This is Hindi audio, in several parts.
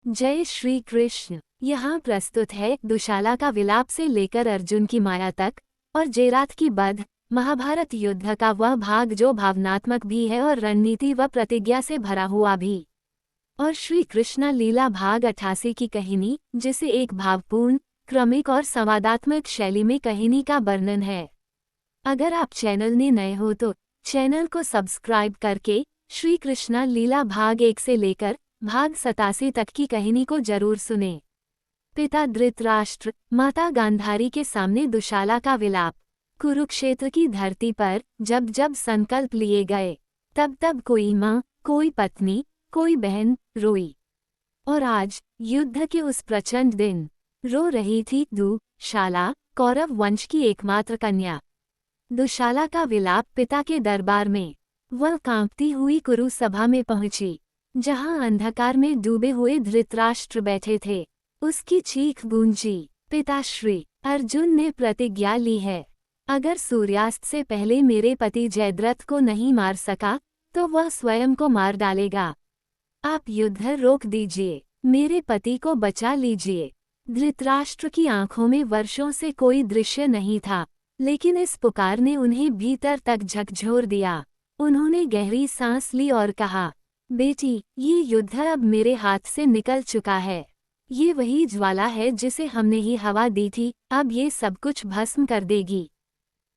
जय श्री कृष्ण। यहाँ प्रस्तुत है दुशाला का विलाप से लेकर अर्जुन की माया तक और जयरात की बध महाभारत युद्ध का वह भाग जो भावनात्मक भी है और रणनीति व प्रतिज्ञा से भरा हुआ भी। और श्री कृष्ण लीला भाग 88 की कहानी, जिसे एक भावपूर्ण, क्रमिक और संवादात्मक शैली में कहानी का वर्णन है। अगर आप चैनल में नए हो तो चैनल को सब्सक्राइब करके श्री कृष्ण लीला भाग 1 से लेकर भाग 87 तक की कहानी को जरूर सुने। पिता धृतराष्ट्र, माता गांधारी के सामने दुशाला का विलाप। कुरुक्षेत्र की धरती पर जब जब संकल्प लिए गए, तब तब कोई माँ, कोई पत्नी, कोई बहन रोई। और आज युद्ध के उस प्रचंड दिन रो रही थी दुशाला, कौरव वंश की एकमात्र कन्या। दुशाला का विलाप पिता के दरबार में। वह कांपती हुई कुरु सभा में पहुंची, जहां अंधकार में डूबे हुए धृतराष्ट्र बैठे थे। उसकी चीख गूंजी, पिताश्री, अर्जुन ने प्रतिज्ञा ली है, अगर सूर्यास्त से पहले मेरे पति जयद्रथ को नहीं मार सका तो वह स्वयं को मार डालेगा। आप युद्ध रोक दीजिए, मेरे पति को बचा लीजिए। धृतराष्ट्र की आंखों में वर्षों से कोई दृश्य नहीं था, लेकिन इस पुकार ने उन्हें भीतर तक झकझोर दिया। उन्होंने गहरी सांस ली और कहा, बेटी, ये युद्ध अब मेरे हाथ से निकल चुका है। ये वही ज्वाला है जिसे हमने ही हवा दी थी, अब ये सब कुछ भस्म कर देगी।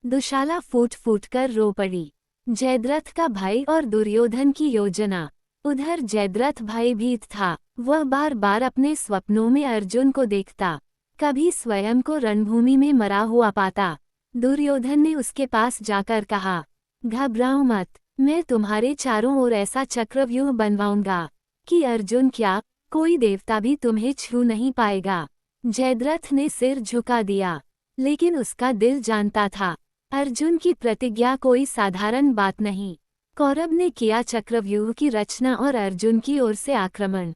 दुशाला फूट फूट कर रो पड़ी। जयद्रथ का भय और दुर्योधन की योजना। उधर जयद्रथ भयभीत था। वह बार बार अपने स्वप्नों में अर्जुन को देखता, कभी स्वयं को रणभूमि में मरा हुआ पाता। दुर्योधन ने उसके पास जाकर कहा, घबराओ मत, मैं तुम्हारे चारों ओर ऐसा चक्रव्यूह बनवाऊंगा कि अर्जुन क्या, कोई देवता भी तुम्हें छू नहीं पाएगा। जयद्रथ ने सिर झुका दिया, लेकिन उसका दिल जानता था, अर्जुन की प्रतिज्ञा कोई साधारण बात नहीं। कौरव ने किया चक्रव्यूह की रचना और अर्जुन की ओर से आक्रमण।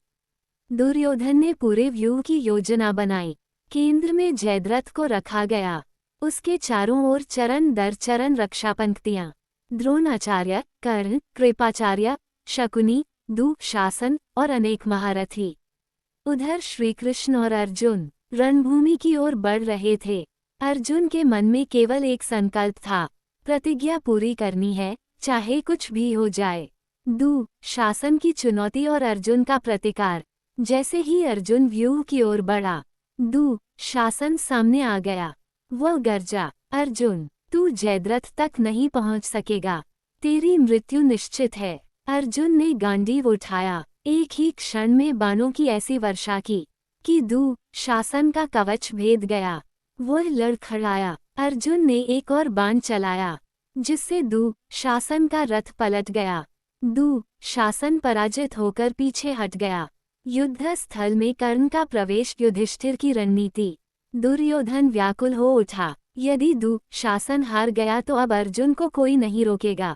दुर्योधन ने पूरे व्यूह की योजना बनाई। केंद्र में जयद्रथ को रखा गया, उसके चारों ओर चरण दर चरण रक्षा पंक्तियां। द्रोणाचार्य, कर्ण, कृपाचार्य, शकुनी, दुशासन और अनेक महारथी। उधर श्रीकृष्ण और अर्जुन रणभूमि की ओर बढ़ रहे थे। अर्जुन के मन में केवल एक संकल्प था, प्रतिज्ञा पूरी करनी है, चाहे कुछ भी हो जाए। दुशासन की चुनौती और अर्जुन का प्रतिकार। जैसे ही अर्जुन व्यूह की ओर बढ़ा, दुशासन सामने आ गया। वह गरजा, अर्जुन, तू जयद्रथ तक नहीं पहुंच सकेगा, तेरी मृत्यु निश्चित है। अर्जुन ने गांडीव उठाया, एक ही क्षण में बाणों की ऐसी वर्षा की कि दुशासन का कवच भेद गया। वह लड़खड़ाया। अर्जुन ने एक और बाण चलाया, जिससे दुशासन का रथ पलट गया। दुशासन पराजित होकर पीछे हट गया। युद्ध स्थल में कर्ण का प्रवेश। युधिष्ठिर की रणनीति। दुर्योधन व्याकुल हो उठा, यदि दुशासन हार गया तो अब अर्जुन को कोई नहीं रोकेगा।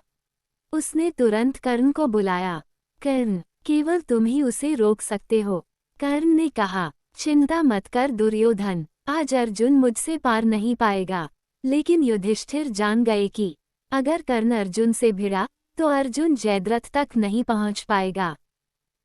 उसने तुरंत कर्ण को बुलाया। कर्ण, केवल तुम ही उसे रोक सकते हो। कर्ण ने कहा, चिंता मत कर दुर्योधन, आज अर्जुन मुझसे पार नहीं पाएगा। लेकिन युधिष्ठिर जान गए कि अगर कर्ण अर्जुन से भिड़ा तो अर्जुन जयद्रथ तक नहीं पहुंच पाएगा।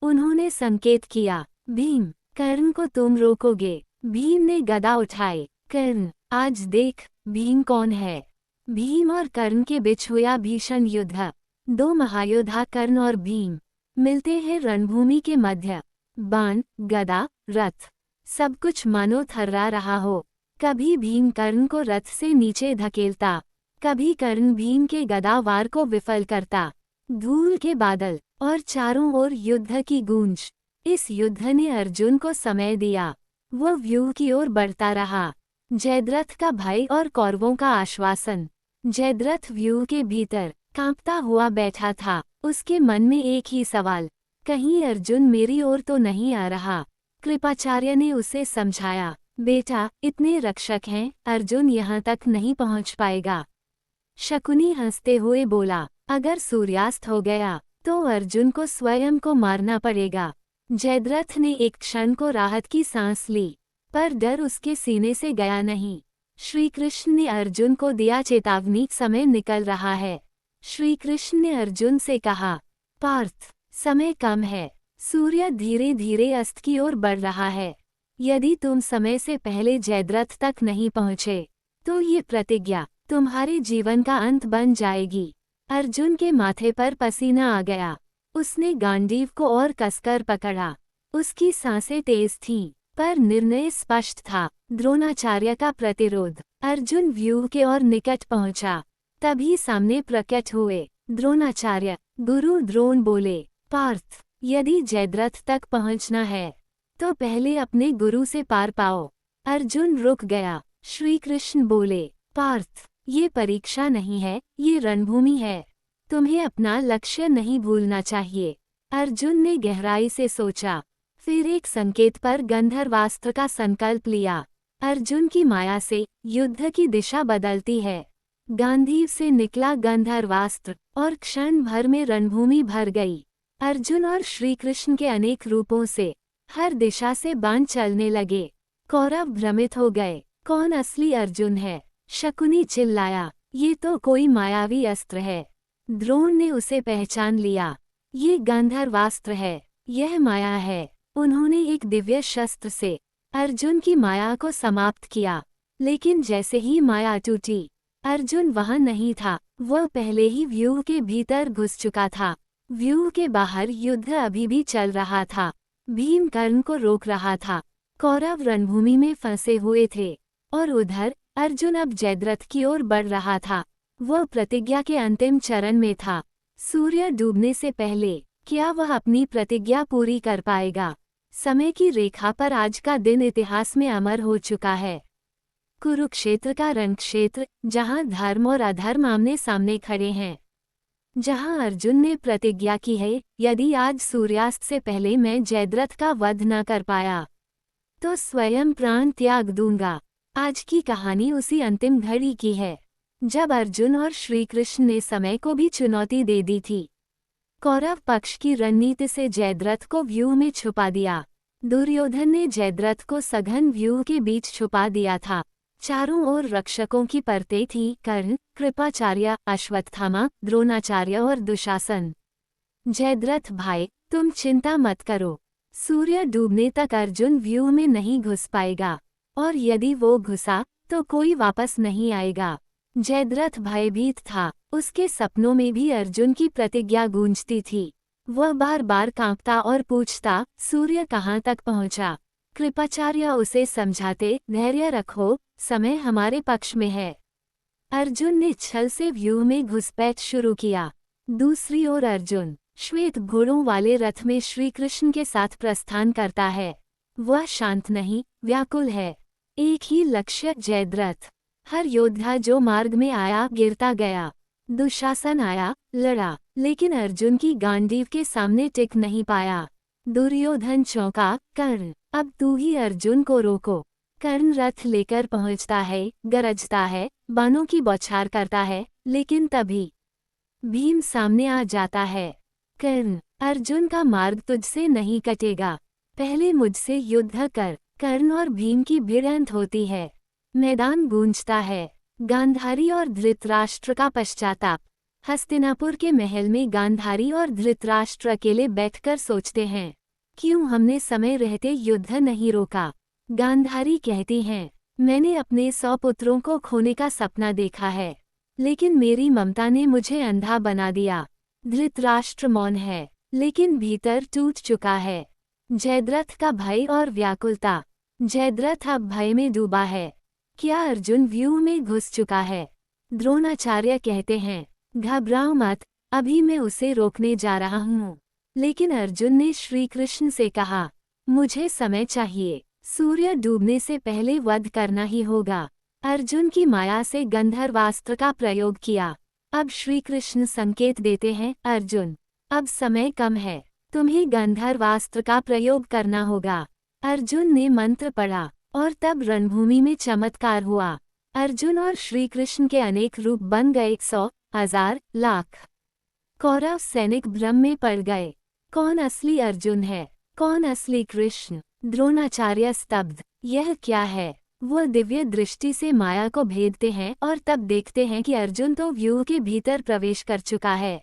उन्होंने संकेत किया, भीम, कर्ण को तुम रोकोगे। भीम ने गदा उठाई। कर्ण, आज देख भीम कौन है। भीम और कर्ण के बीच हुआ भीषण युद्ध। दो महायोद्धा कर्ण और भीम मिलते हैं रणभूमि के मध्य। बाण, गदा, रथ, सब कुछ मानो थर्रा रहा हो। कभी भीम कर्ण को रथ से नीचे धकेलता, कभी कर्ण भीम के गदा वार को विफल करता। धूल के बादल और चारों ओर युद्ध की गूंज। इस युद्ध ने अर्जुन को समय दिया। वह व्यूह की ओर बढ़ता रहा। जयद्रथ का भय और कौरवों का आश्वासन। जयद्रथ व्यूह के भीतर कांपता हुआ बैठा था। उसके मन में एक ही सवाल, कहीं अर्जुन मेरी ओर तो नहीं आ रहा। कृपाचार्य ने उसे समझाया, बेटा, इतने रक्षक हैं, अर्जुन यहाँ तक नहीं पहुँच पाएगा। शकुनी हंसते हुए बोला, अगर सूर्यास्त हो गया तो अर्जुन को स्वयं को मारना पड़ेगा। जयद्रथ ने एक क्षण को राहत की सांस ली, पर डर उसके सीने से गया नहीं। श्रीकृष्ण ने अर्जुन को दिया चेतावनी, समय निकल रहा है। श्रीकृष्ण ने अर्जुन से कहा, पार्थ, समय कम है, सूर्य धीरे धीरे अस्त की ओर बढ़ रहा है। यदि तुम समय से पहले जयद्रथ तक नहीं पहुँचे तो ये प्रतिज्ञा तुम्हारे जीवन का अंत बन जाएगी। अर्जुन के माथे पर पसीना आ गया। उसने गांडीव को और कसकर पकड़ा। उसकी सांसें तेज थीं, पर निर्णय स्पष्ट था। द्रोणाचार्य का प्रतिरोध। अर्जुन व्यूह के और निकट पहुंचा। तभी सामने प्रकट हुए द्रोणाचार्य। गुरु द्रोण बोले, पार्थ, यदि जयद्रथ तक पहुंचना है तो पहले अपने गुरु से पार पाओ। अर्जुन रुक गया। श्री कृष्ण बोले, पार्थ, ये परीक्षा नहीं है, ये रणभूमि है। तुम्हें अपना लक्ष्य नहीं भूलना चाहिए। अर्जुन ने गहराई से सोचा, फिर एक संकेत पर गंधर्वास्त्र का संकल्प लिया। अर्जुन की माया से युद्ध की दिशा बदलती है। गांधीव से निकला गंधर्वास्त्र और क्षण भर में रणभूमि भर गई। अर्जुन और श्री कृष्ण के अनेक रूपों से हर दिशा से बाण चलने लगे। कौरव भ्रमित हो गए, कौन असली अर्जुन है? शकुनी चिल्लाया, ये तो कोई मायावी अस्त्र है। द्रोण ने उसे पहचान लिया, ये गंधर्वास्त्र है, यह माया है। उन्होंने एक दिव्य शस्त्र से अर्जुन की माया को समाप्त किया, लेकिन जैसे ही माया टूटी, अर्जुन वहां नहीं था। वह पहले ही व्यूह के भीतर घुस चुका था। व्यूह के बाहर युद्ध अभी भी चल रहा था। भीम कर्ण को रोक रहा था। कौरव रणभूमि में फंसे हुए थे और उधर अर्जुन अब जयद्रथ की ओर बढ़ रहा था। वह प्रतिज्ञा के अंतिम चरण में था। सूर्य डूबने से पहले क्या वह अपनी प्रतिज्ञा पूरी कर पाएगा? समय की रेखा पर आज का दिन इतिहास में अमर हो चुका है। कुरुक्षेत्र का रणक्षेत्र, जहां धर्म और अधर्म आमने सामने खड़े हैं। जहां अर्जुन ने प्रतिज्ञा की है, यदि आज सूर्यास्त से पहले मैं जयद्रथ का वध न कर पाया तो स्वयं प्राण त्याग दूंगा। आज की कहानी उसी अंतिम घड़ी की है, जब अर्जुन और श्री कृष्ण ने समय को भी चुनौती दे दी थी। कौरव पक्ष की रणनीति से जयद्रथ को व्यूह में छुपा दिया। दुर्योधन ने जयद्रथ को सघन व्यूह के बीच छुपा दिया था। चारों ओर रक्षकों की परतें थीं, कर्ण, कृपाचार्य, अश्वत्थामा, द्रोणाचार्य और दुशासन। जयद्रथ भाई, तुम चिंता मत करो। सूर्य डूबने तक अर्जुन व्यूह में नहीं घुस पाएगा, और यदि वो घुसा तो कोई वापस नहीं आएगा। जयद्रथ भयभीत था। उसके सपनों में भी अर्जुन की प्रतिज्ञा गूंजती थी। वह बार बार कांपता और पूछता, सूर्य कहाँ तक पहुँचा? कृपाचार्य उसे समझाते, धैर्य रखो, समय हमारे पक्ष में है। अर्जुन ने छल से व्यूह में घुसपैठ शुरू किया। दूसरी ओर अर्जुन श्वेत घोड़ों वाले रथ में श्री कृष्ण के साथ प्रस्थान करता है। वह शांत नहीं, व्याकुल है। एक ही लक्ष्य, जयद्रथ। हर योद्धा जो मार्ग में आया गिरता गया। दुशासन आया, लड़ा, लेकिन अर्जुन की गांडीव के सामने टिक नहीं पाया। दुर्योधन चौंका, कर्ण, अब तू ही अर्जुन को रोको। कर्ण रथ लेकर पहुंचता है, गरजता है, बाणों की बौछार करता है, लेकिन तभी भीम सामने आ जाता है। कर्ण, अर्जुन का मार्ग तुझसे नहीं कटेगा, पहले मुझसे युद्ध कर। कर्ण और भीम की भिड़ंत होती है। मैदान गूंजता है। गांधारी और धृतराष्ट्र का पश्चाताप। हस्तिनापुर के महल में गांधारी और धृतराष्ट्र अकेले बैठकर सोचते हैं, क्यों हमने समय रहते युद्ध नहीं रोका। गांधारी कहती हैं, मैंने अपने 100 पुत्रों को खोने का सपना देखा है, लेकिन मेरी ममता ने मुझे अंधा बना दिया। धृतराष्ट्र मौन है, लेकिन भीतर टूट चुका है। जयद्रथ का भय और व्याकुलता। जयद्रथ अब भय में डूबा है। क्या अर्जुन व्यूह में घुस चुका है? द्रोणाचार्य कहते हैं, घबराओ मत, अभी मैं उसे रोकने जा रहा हूँ। लेकिन अर्जुन ने श्री कृष्ण से कहा, मुझे समय चाहिए, सूर्य डूबने से पहले वध करना ही होगा। अर्जुन की माया से गंधर्वास्त्र का प्रयोग किया। अब श्री कृष्ण संकेत देते हैं, अर्जुन, अब समय कम है, तुम्हें गंधर्वास्त्र का प्रयोग करना होगा। अर्जुन ने मंत्र पढ़ा और तब रणभूमि में चमत्कार हुआ। अर्जुन और श्री कृष्ण के अनेक रूप बन गए। 100, 1000, लाख। कौरव सैनिक भ्रम में पड़ गए। कौन असली अर्जुन है, कौन असली कृष्ण? द्रोणाचार्य स्तब्ध। यह क्या है? वह दिव्य दृष्टि से माया को भेदते हैं और तब देखते हैं कि अर्जुन तो व्यूह के भीतर प्रवेश कर चुका है।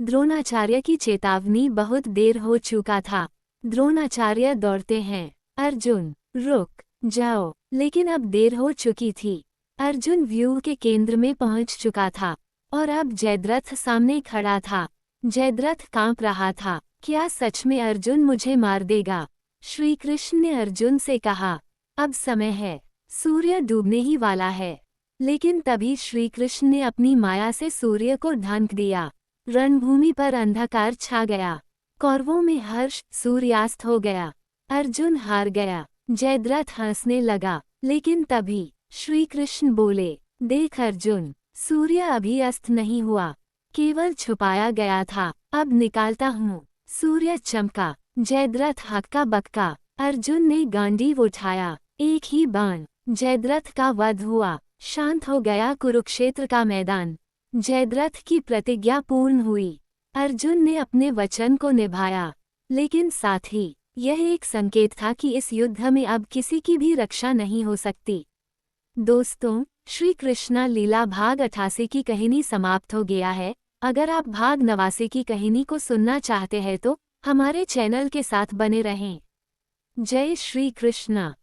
द्रोणाचार्य की चेतावनी बहुत देर हो चुका था। द्रोणाचार्य दौड़ते हैं। अर्जुन, रुक जाओ। लेकिन अब देर हो चुकी थी। अर्जुन व्यूह के केंद्र में पहुंच चुका था और अब जयद्रथ सामने खड़ा था। जयद्रथ कांप रहा था। क्या सच में अर्जुन मुझे मार देगा? श्री कृष्ण ने अर्जुन से कहा, अब समय है, सूर्य डूबने ही वाला है। लेकिन तभी श्री कृष्ण ने अपनी माया से सूर्य को ढांक दिया। रणभूमि पर अंधकार छा गया। कौरवों में हर्ष, सूर्यास्त हो गया। अर्जुन हार गया। जयद्रथ हंसने लगा। लेकिन तभी श्री कृष्ण बोले, देख अर्जुन, सूर्य अभी अस्त नहीं हुआ, केवल छुपाया गया था, अब निकालता हूँ। सूर्य चमका। जयद्रथ हक्का बक्का। अर्जुन ने गांडीव उठाया। एक ही बाण। जयद्रथ का वध हुआ। शांत हो गया कुरुक्षेत्र का मैदान। जयद्रथ की प्रतिज्ञा पूर्ण हुई। अर्जुन ने अपने वचन को निभाया। लेकिन साथ ही यह एक संकेत था कि इस युद्ध में अब किसी की भी रक्षा नहीं हो सकती। दोस्तों, श्री कृष्णा लीला भाग 88 की कहानी समाप्त हो गया है। अगर आप भाग 89 की कहानी को सुनना चाहते हैं तो हमारे चैनल के साथ बने रहें। जय श्री कृष्णा।